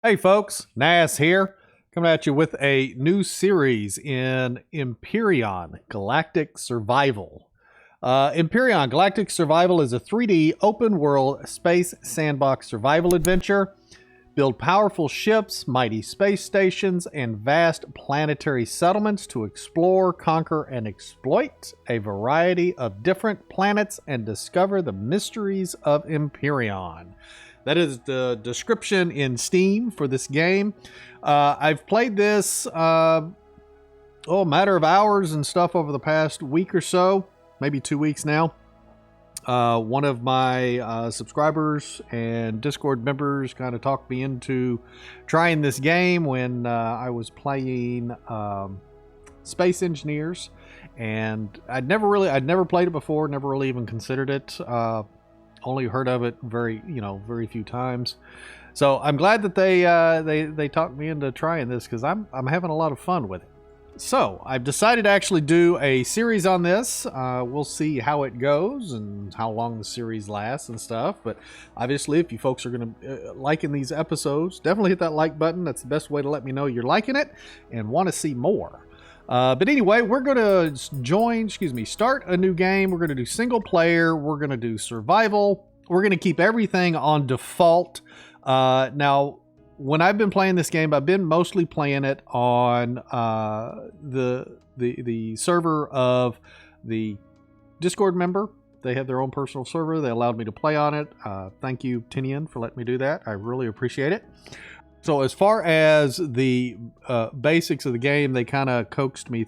Hey folks, Nas here, coming at you with a new series in Empyrion Galactic Survival. Empyrion Galactic Survival is a 3D open world space sandbox survival adventure. Build powerful ships, mighty space stations, and vast planetary settlements to explore, conquer, and exploit a variety of different planets and discover the mysteries of Empyrion. That is the description in Steam for this game. I've played this a matter of hours and stuff over the past week or so, maybe 2 weeks now. One of my subscribers and Discord members kind of talked me into trying this game when I was playing Space Engineers, and I'd never played it before, never really even considered it. Only heard of it very few times. So I'm glad that they talked me into trying this because I'm having a lot of fun with it. So I've decided to actually do a series on this. We'll see how it goes and how long the series lasts and stuff. But obviously, if you folks are going to liking these episodes, definitely hit that like button. That's the best way to let me know you're liking it and want to see more. But anyway, we're going to start a new game. We're going to do single player. We're going to do survival. We're going to keep everything on default. Now, when I've been playing this game, I've been mostly playing it on the server of the Discord member. They have their own personal server. They allowed me to play on it. Thank you, Tinian, for letting me do that. I really appreciate it. So as far as the basics of the game, they kind of coached me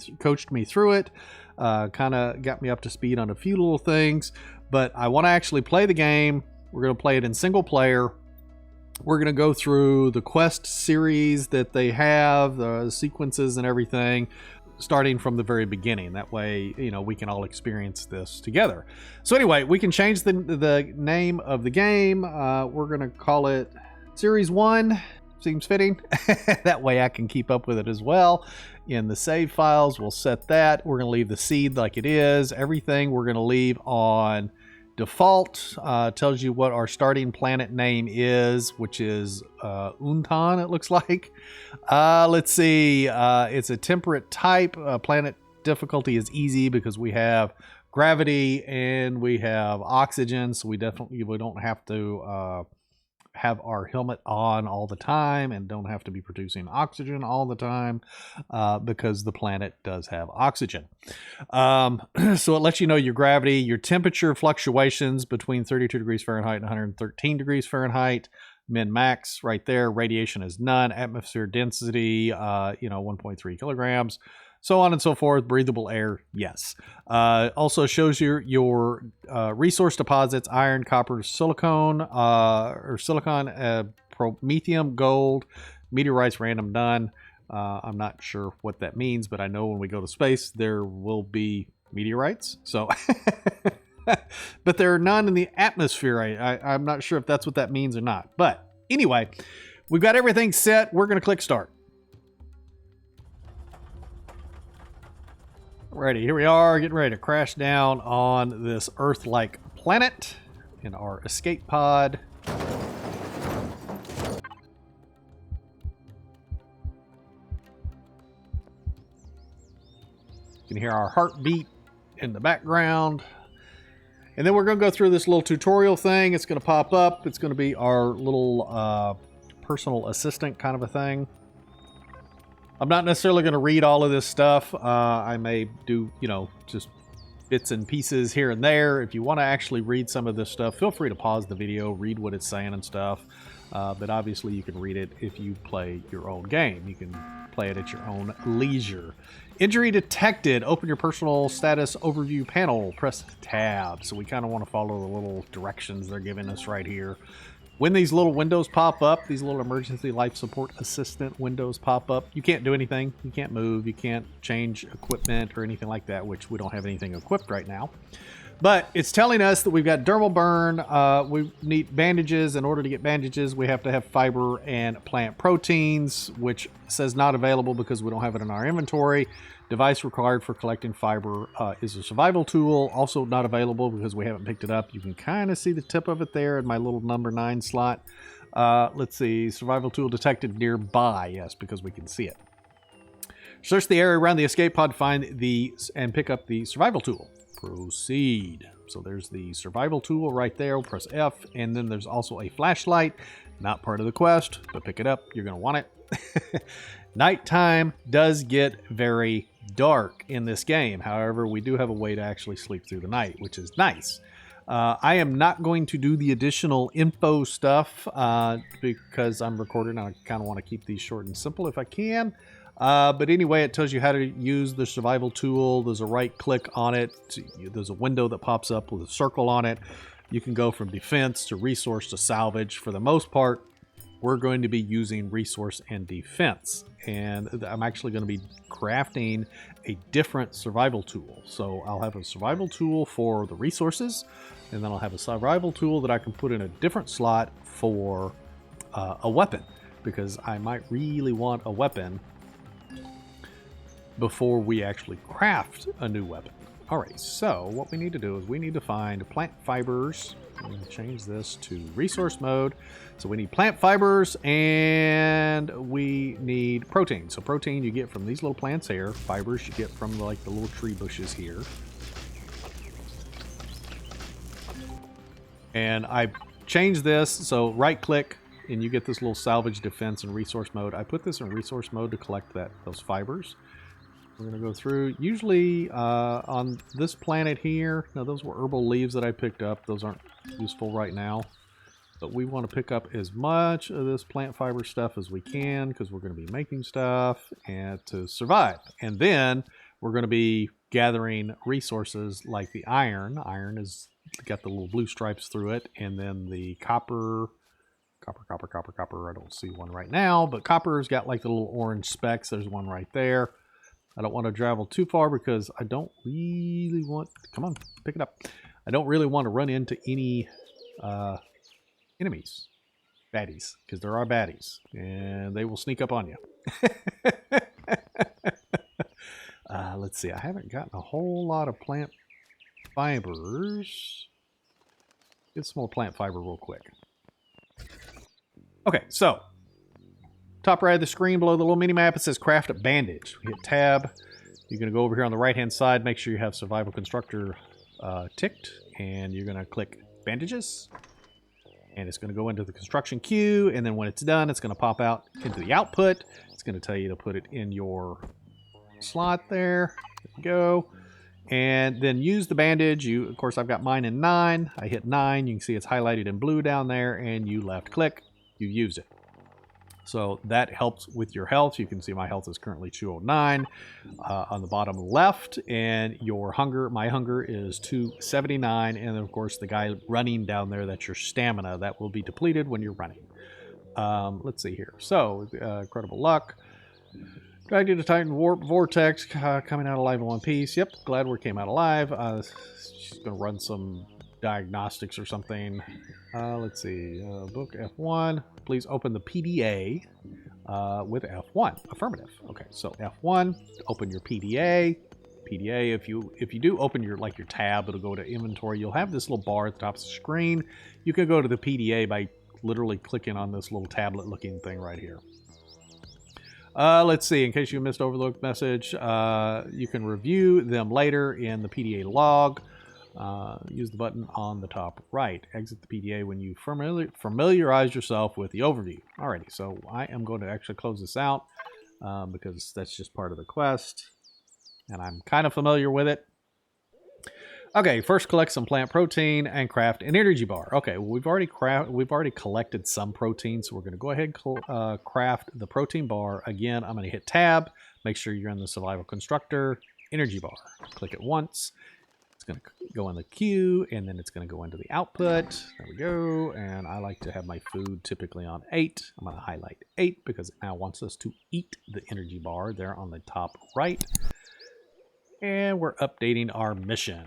through it, kind of got me up to speed on a few little things. But I want to actually play the game. We're going to play it in single player. We're going to go through the quest series that they have, the sequences and everything, starting from the very beginning. That way, we can all experience this together. So anyway, we can change the name of the game. We're going to call it Series 1. Seems fitting. That way I can keep up with it as well. In the save files, we'll set that. We're going to leave the seed like it is. Everything we're going to leave on default. Tells you what our starting planet name is, which is Untan, it looks like. Let's see. It's a temperate type. Planet difficulty is easy because we have gravity and we have oxygen, so we don't have to have our helmet on all the time and don't have to be producing oxygen all the time because the planet does have oxygen. So it lets you know your gravity, your temperature fluctuations between 32 degrees Fahrenheit and 113 degrees Fahrenheit. Min max right there. Radiation is none. Atmosphere density, 1.3 kilograms. So on and so forth. Breathable air, yes. Also shows your resource deposits: iron, copper, silicon, promethium, gold, meteorites, random, none. I'm not sure what that means, but I know when we go to space, there will be meteorites. So, but there are none in the atmosphere. I'm not sure if that's what that means or not. But anyway, we've got everything set. We're going to click start. Alrighty, here we are, getting ready to crash down on this Earth-like planet in our escape pod. You can hear our heartbeat in the background. And then we're going to go through this little tutorial thing. It's going to pop up. It's going to be our little personal assistant kind of a thing. I'm not necessarily going to read all of this stuff. I may do, just bits and pieces here and there. If you want to actually read some of this stuff, feel free to pause the video, read what it's saying and stuff. But obviously you can read it if you play your own game. You can play it at your own leisure. Injury detected. Open your personal status overview panel. Press tab. So we kind of want to follow the little directions they're giving us right here. When these little windows pop up, these little emergency life support assistant windows pop up, you can't do anything. You can't move. You can't change equipment or anything like that, which we don't have anything equipped right now. But it's telling us that we've got dermal burn. We need bandages. In order to get bandages, we have to have fiber and plant proteins, which says not available because we don't have it in our inventory. Device required for collecting fiber is a survival tool. Also not available because we haven't picked it up. You can kind of see the tip of it there in my little number 9 slot. Let's see. Survival tool detected nearby. Yes, because we can see it. Search the area around the escape pod, and pick up the survival tool. Proceed. So there's the survival tool right there. We'll press F, and then there's also a flashlight. Not part of the quest, but pick it up. You're going to want it. Nighttime does get very dark in this game. However, we do have a way to actually sleep through the night, which is nice. I am not going to do the additional info stuff because I'm recording and I kind of want to keep these short and simple if I can. But anyway, it tells you how to use the survival tool. There's a right click on it. There's a window that pops up with a circle on it. You can go from defense to resource to salvage. For the most part, we're going to be using resource and defense. And I'm actually going to be crafting a different survival tool. So I'll have a survival tool for the resources, and then I'll have a survival tool that I can put in a different slot for a weapon, because I might really want a weapon before we actually craft a new weapon. All right, so what we need to do is we need to find plant fibers. I'm going to change this to resource mode. So we need plant fibers and we need protein. So protein you get from these little plants here. Fibers you get from like the little tree bushes here. And I changed this, so right click and you get this little salvage, defense, and resource mode. I put this in resource mode to collect those fibers. We're going to go through. Usually on this planet here, now those were herbal leaves that I picked up. Those aren't useful right now. But we want to pick up as much of this plant fiber stuff as we can because we're going to be making stuff and to survive. And then we're going to be gathering resources like the iron. Iron has got the little blue stripes through it. And then the copper. I don't see one right now. But copper's got like the little orange specks. There's one right there. I don't want to travel too far because I don't really want... Come on, pick it up. I don't really want to run into any enemies. Baddies. Because there are baddies. And they will sneak up on you. Let's see. I haven't gotten a whole lot of plant fibers. Get some more plant fiber real quick. Okay, so... Top right of the screen below the little mini map, it says craft a bandage. Hit tab. You're going to go over here on the right hand side. Make sure you have survival constructor ticked. And you're going to click bandages. And it's going to go into the construction queue. And then when it's done, it's going to pop out into the output. It's going to tell you to put it in your slot there. There we go. And then use the bandage. Of course, I've got mine in 9. I hit 9. You can see it's highlighted in blue down there. And you left click. You use it. So that helps with your health. You can see my health is currently 209 on the bottom left, and your hunger, my hunger is 279, and then of course the guy running down there, that's your stamina. That will be depleted when you're running. Let's see here. So, incredible luck. Dragged you to Titan Warp Vortex, coming out alive in one piece. Yep, glad we came out alive. She's going to run some diagnostics or something. Let's see. Book F1. Please open the PDA with F1. Affirmative. Okay, so F1, open your PDA. PDA, if you do open your tab, it'll go to inventory. You'll have this little bar at the top of the screen. You can go to the PDA by literally clicking on this little tablet looking thing right here. Let's see, in case you missed overlooked message, you can review them later in the PDA log. Use the button on the top right. Exit the PDA when you familiarize yourself with the overview. Alrighty, so I am going to actually close this out because that's just part of the quest, and I'm kind of familiar with it. Okay, first collect some plant protein and craft an energy bar. Okay, well, we've already collected some protein, so we're going to go ahead and craft the protein bar. Again, I'm going to hit tab. Make sure you're in the survival constructor energy bar. Click it once. It's going to go in the queue, and then it's going to go into the output. There we go. And I like to have my food typically on 8. I'm going to highlight 8 because it now wants us to eat the energy bar there on the top right. And we're updating our mission.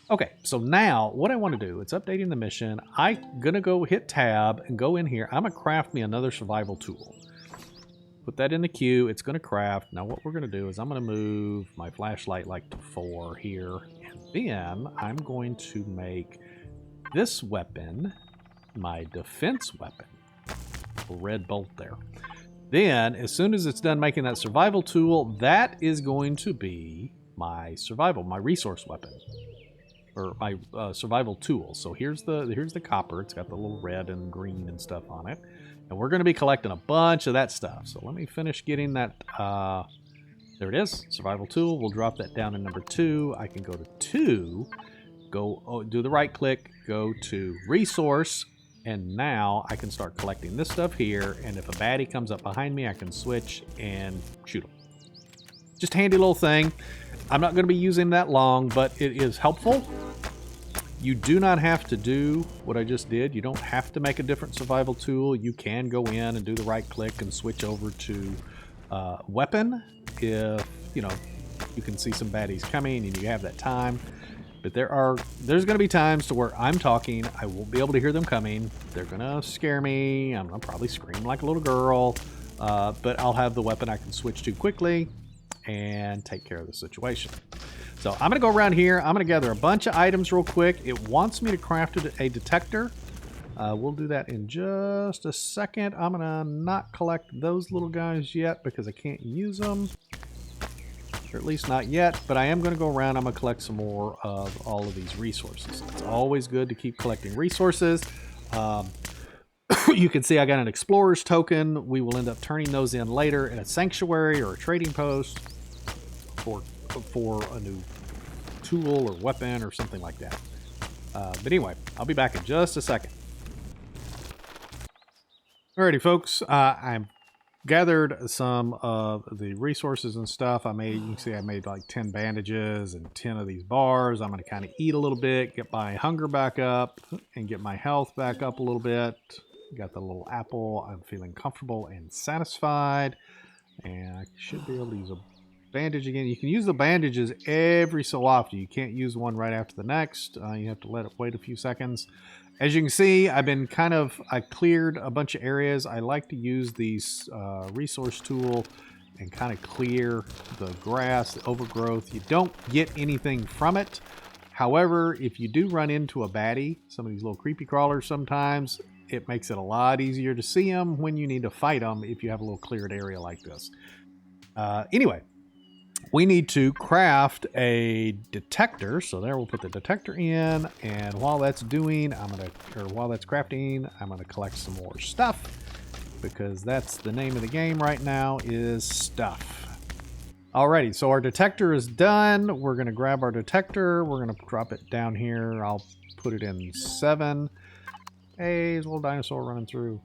Okay, so now what I want to do, it's updating the mission. I'm going to go hit tab and go in here. I'm going to craft me another survival tool. Put that in the queue. It's going to craft. Now what we're going to do is I'm going to move my flashlight like to 4 here. And then I'm going to make this weapon my defense weapon. A red bolt there. Then, as soon as it's done making that survival tool, that is going to be my survival, my resource weapon, or my survival tool. So here's the copper. It's got the little red and green and stuff on it, and we're going to be collecting a bunch of that stuff. So let me finish getting that. There it is, survival tool. We'll drop that down to number 2. I can go to 2, do the right click, go to resource. And now I can start collecting this stuff here, and if a baddie comes up behind me, I can switch and shoot them. Just a handy little thing. I'm not going to be using that long, but it is helpful. You do not have to do what I just did. You don't have to make a different survival tool. You can go in and do the right click and switch over to weapon if, you know, you can see some baddies coming and you have that time. But there's going to be times to where I'm talking, I won't be able to hear them coming. They're going to scare me. I'm going to probably scream like a little girl. But I'll have the weapon I can switch to quickly and take care of the situation. So I'm going to go around here. I'm going to gather a bunch of items real quick. It wants me to craft a detector. We'll do that in just a second. I'm going to not collect those little guys yet because I can't use them. Or at least not yet, but I am going to go around. I'm going to collect some more of all of these resources. It's always good to keep collecting resources. You can see I got an explorer's token. We will end up turning those in later in a sanctuary or a trading post for a new tool or weapon or something like that. But anyway, I'll be back in just a second. Alrighty, folks. I'm gathered some of the resources and stuff. You can see I made like 10 bandages and 10 of these bars. I'm going to kind of eat a little bit, get my hunger back up, and get my health back up a little bit. Got the little apple. I'm feeling comfortable and satisfied. And I should be able to use a bandage again. You can use the bandages every so often. You can't use one right after the next. You have to let it wait a few seconds. As you can see, I cleared a bunch of areas. I like to use these resource tool and kind of clear the grass, the overgrowth. You don't get anything from it. However, if you do run into a baddie, some of these little creepy crawlers sometimes, it makes it a lot easier to see them when you need to fight them if you have a little cleared area like this. Anyway, we need to craft a detector. So there, we'll put the detector in, and while that's crafting, I'm gonna collect some more stuff because that's the name of the game right now, is stuff. Alrighty, so our detector is done. We're gonna grab our detector. We're gonna drop it down here. I'll put it in 7. Hey, there's a little dinosaur running through.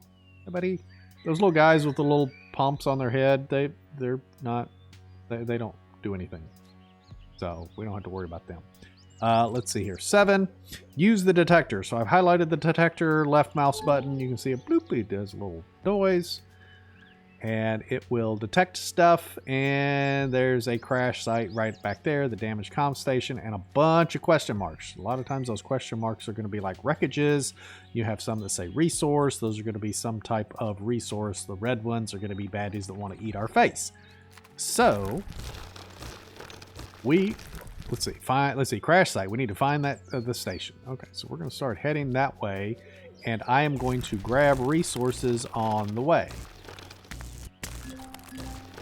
Hey, buddy. Those little guys with the little pumps on their head, they don't do anything. So we don't have to worry about them. Let's see here. 7, use the detector. So I've highlighted the detector, left mouse button. You can see a bloop, it does a little noise. And it will detect stuff. And there's a crash site right back there, the damaged comm station, and a bunch of question marks. A lot of times those question marks are going to be like wreckages. You have some that say resource. Those are going to be some type of resource. The red ones are going to be baddies that want to eat our face. So let's see, crash site. We need to find that the station. Okay, so we're going to start heading that way, and I am going to grab resources on the way.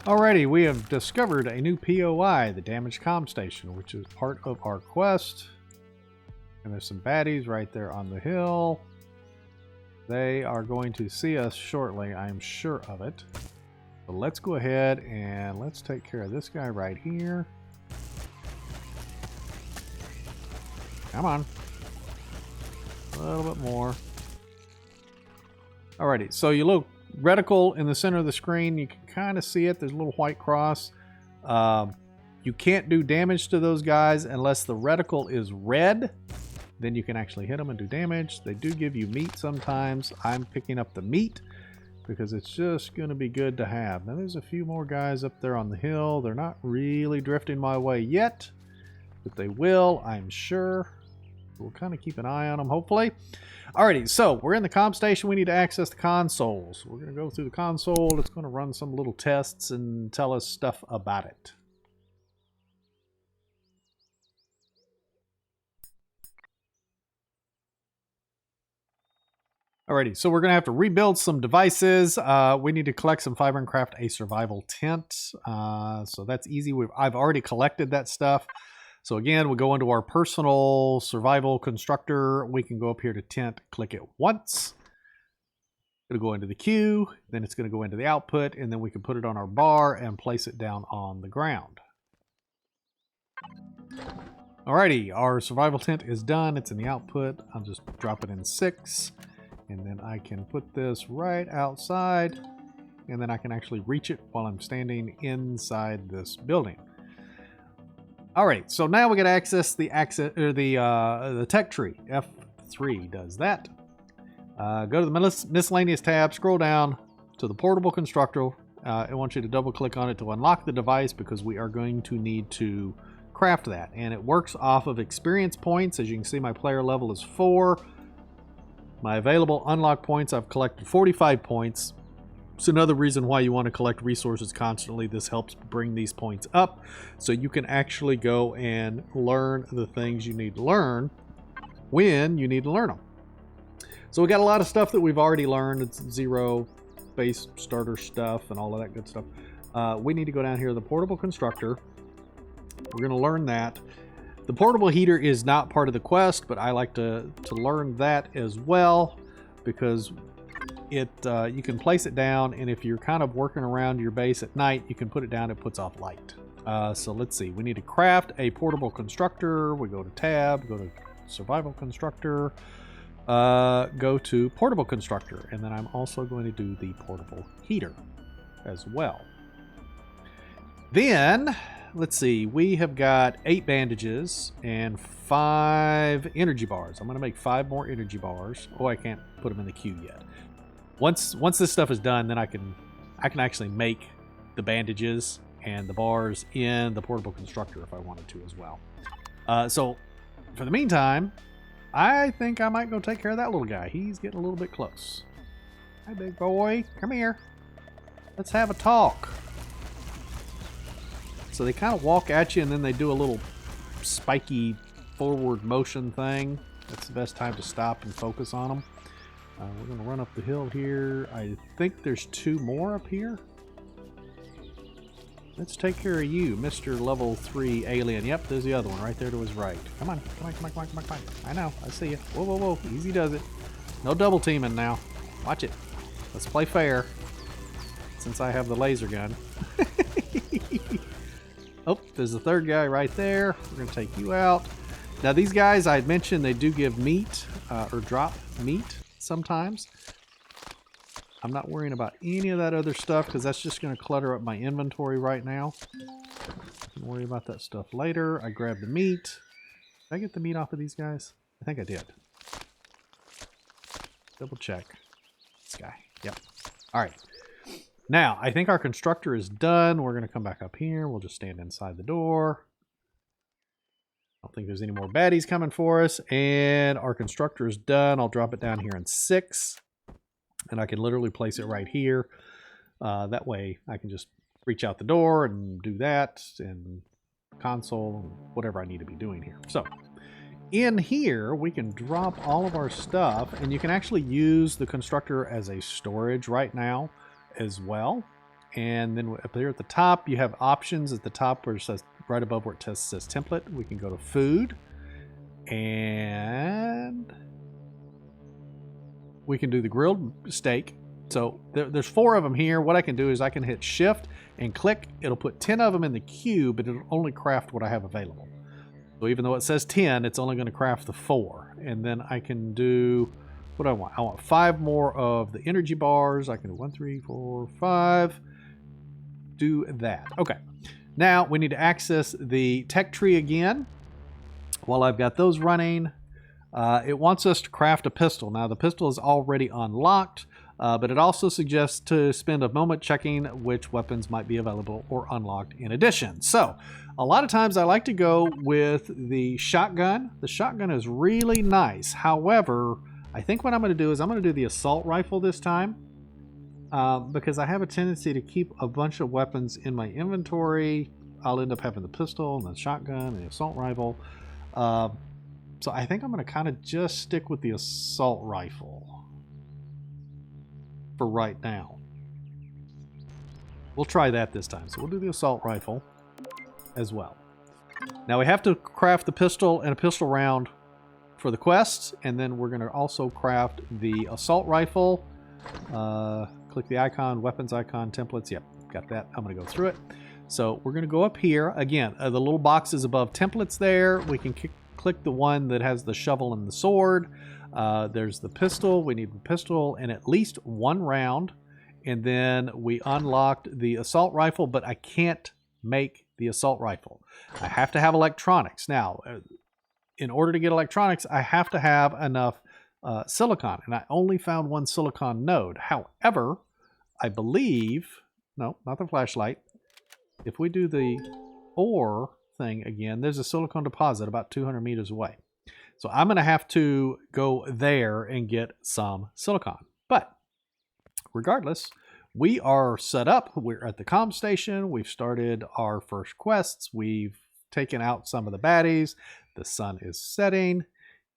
Alrighty, we have discovered a new POI, the damaged comm station, which is part of our quest. And there's some baddies right there on the hill. They are going to see us shortly, I am sure of it. But let's go ahead and let's take care of this guy right here. Come on. A little bit more. Alrighty, so you look reticle in the center of the screen. You can kind of see it. There's a little white cross. You can't do damage to those guys unless the reticle is red. Then you can actually hit them and do damage. They do give you meat sometimes. I'm picking up the meat because it's just going to be good to have. Now there's a few more guys up there on the hill. They're not really drifting my way yet, but they will, I'm sure. We'll kind of keep an eye on them, hopefully. Alrighty, so we're in the comm station. We need to access the consoles. We're going to go through the console. It's going to run some little tests and tell us stuff about it. Alrighty, so we're going to have to rebuild some devices. We need to collect some fiber and craft a survival tent. So that's easy. I've already collected that stuff. So again, we go into our personal survival constructor. We can go up here to tent, click it once. It'll go into the queue, then it's going to go into the output, and then we can put it on our bar and place it down on the ground. Alrighty, our survival tent is done. It's in the output. I'll just drop it in 6. And then I can put this right outside, and then I can actually reach it while I'm standing inside this building. All right, so now we got to access the tech tree. F3 does that. Go to the miscellaneous tab, scroll down to the portable constructor. I want you to double click on it to unlock the device because we are going to need to craft that. And it works off of experience points. As you can see, my player level is 4. My available unlock points, I've collected 45 points. It's another reason why you want to collect resources constantly. This helps bring these points up so you can actually go and learn the things you need to learn when you need to learn them. So we got a lot of stuff that we've already learned. It's 0 base starter stuff and all of that good stuff. We need to go down here to the portable constructor. We're going to learn that. The portable heater is not part of the quest, but I like to learn that as well because it you can place it down, and if you're kind of working around your base at night, you can put it down. It puts off light. So let's see. We need to craft a portable constructor. We go to tab, go to survival constructor, go to portable constructor, and then I'm also going to do the portable heater as well. Then let's see, we have got 8 bandages and 5 energy bars. I'm going to make 5 more energy bars. Oh, I can't put them in the queue yet. Once this stuff is done, then I can actually make the bandages and the bars in the portable constructor if I wanted to as well. So for the meantime, I think I might go take care of that little guy. He's getting a little bit close. Hi, big boy. Come here. Let's have a talk. So they kind of walk at you and then they do a little spiky forward motion thing. That's the best time to stop and focus on them. We're going to run up the hill here. I think there's 2 more up here. Let's take care of you, Mr. Level 3 Alien. Yep, there's the other one right there to his right. Come on, come on, come on, come on, come on, come on. I know, I see you. Whoa, whoa, whoa. Easy does it. No double teaming now. Watch it. Let's play fair. Since I have the laser gun. Oh, there's the 3rd guy right there. We're going to take you out. Now, these guys, I had mentioned they do give meat or drop meat sometimes. I'm not worrying about any of that other stuff because that's just going to clutter up my inventory right now. Don't worry about that stuff later. I grabbed the meat. Did I get the meat off of these guys? I think I did. Double check. This guy. Yep. All right. Now, I think our constructor is done. We're going to come back up here. We'll just stand inside the door. I don't think there's any more baddies coming for us. And our constructor is done. I'll drop it down here in 6. And I can literally place it right here. That way I can just reach out the door and do that. And console, and whatever I need to be doing here. So, in here, we can drop all of our stuff. And you can actually use the constructor as a storage right now as well. And then up here at the top, you have options at the top where it says, right above where it says template. We can go to food and we can do the grilled steak. So there's 4 of them here. What I can do is I can hit shift and click. It'll put 10 of them in the queue, but it'll only craft what I have available. So even though it says 10, it's only going to craft the 4. And then I can do what I want. I want 5 more of the energy bars. I can do 1, 3, 4, 5. Do that. Okay. Now we need to access the tech tree again. While I've got those running, it wants us to craft a pistol. Now the pistol is already unlocked, but it also suggests to spend a moment checking which weapons might be available or unlocked in addition. So a lot of times I like to go with the shotgun. The shotgun is really nice. However, I think what I'm going to do is I'm going to do the assault rifle this time. Because I have a tendency to keep a bunch of weapons in my inventory. I'll end up having the pistol and the shotgun and the assault rifle. So I think I'm going to kind of just stick with the assault rifle. for right now. We'll try that this time. So we'll do the assault rifle as well. Now we have to craft the pistol and a pistol round for the quests, and then we're going to also craft the assault rifle. Click the icon, weapons icon, templates. Yep, got that. I'm going to go through it. So we're going to go up here. Again, the little boxes above templates there. We can click the one that has the shovel and the sword. There's the pistol. We need the pistol and at least one round. And then we unlocked the assault rifle, but I can't make the assault rifle. I have to have electronics. Now, in order to get electronics, I have to have enough silicon, and I only found one silicon node. However, I believe, no, not the flashlight. If we do the ore thing again, there's a silicon deposit about 200 meters away. So I'm going to have to go there and get some silicon. But regardless, we are set up. We're at the comm station. We've started our first quests. We've taken out some of the baddies. The sun is setting.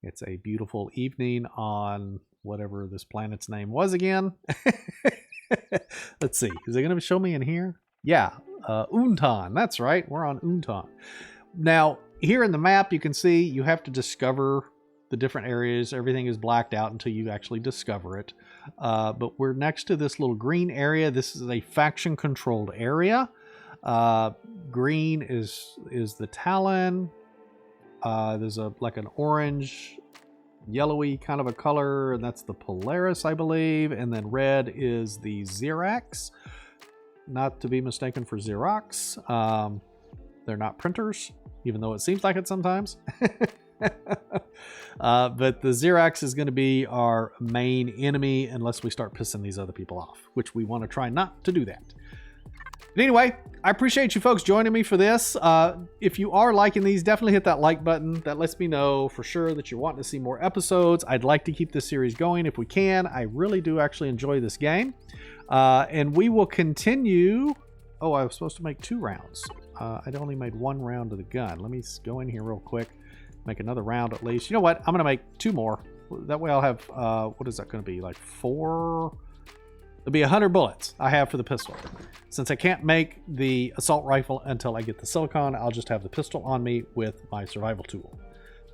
It's a beautiful evening on whatever this planet's name was again. Let's see. Is it going to show me in here? Yeah. Untan. That's right. We're on Untan. Now, here in the map, you can see you have to discover the different areas. Everything is blacked out until you actually discover it. But we're next to this little green area. This is a faction-controlled area. Green is the Talon. There's like an orange, yellowy kind of a color, and that's the Polaris, I believe. And then red is the Xerax, not to be mistaken for Xerox. They're not printers, even though it seems like it sometimes. But the Xerax is going to be our main enemy unless we start pissing these other people off, which we want to try not to do that. But anyway, I appreciate you folks joining me for this. If you are liking these, definitely hit that like button. That lets me know for sure that you're wanting to see more episodes. I'd like to keep this series going if we can. I really do actually enjoy this game. And we will continue. Oh, I was supposed to make 2 rounds. I'd only made 1 round of the gun. Let me go in here real quick. Make another round at least. You know what? I'm going to make 2 more. That way I'll have, what is that going to be? Like 4... It'll be 100 bullets I have for the pistol. Since I can't make the assault rifle until I get the silicon, I'll just have the pistol on me with my survival tool.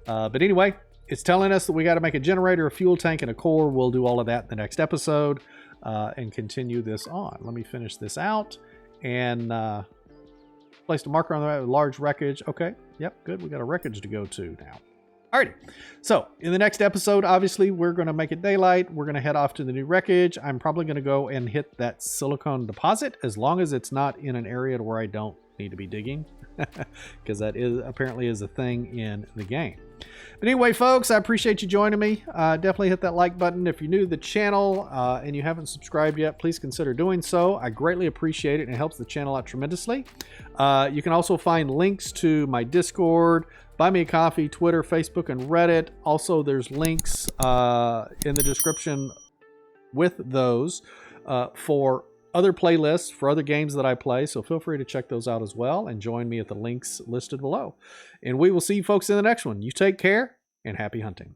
But anyway, it's telling us that we got to make a generator, a fuel tank, and a core. We'll do all of that in the next episode and continue this on. Let me finish this out and placed a marker on the large wreckage. Okay, yep, good. We got a wreckage to go to now. Alrighty, so in the next episode, obviously, we're going to make it daylight. We're going to head off to the new wreckage. I'm probably going to go and hit that silicon deposit as long as it's not in an area where I don't need to be digging, because that apparently is a thing in the game. But anyway, folks, I appreciate you joining me. Definitely hit that like button. If you're new to the channel and you haven't subscribed yet, please consider doing so. I greatly appreciate it, and it helps the channel out tremendously. You can also find links to my Discord, Buy Me a Coffee, Twitter, Facebook, and Reddit. Also, there's links in the description with those for other playlists, for other games that I play. So feel free to check those out as well and join me at the links listed below. And we will see you folks in the next one. You take care and happy hunting.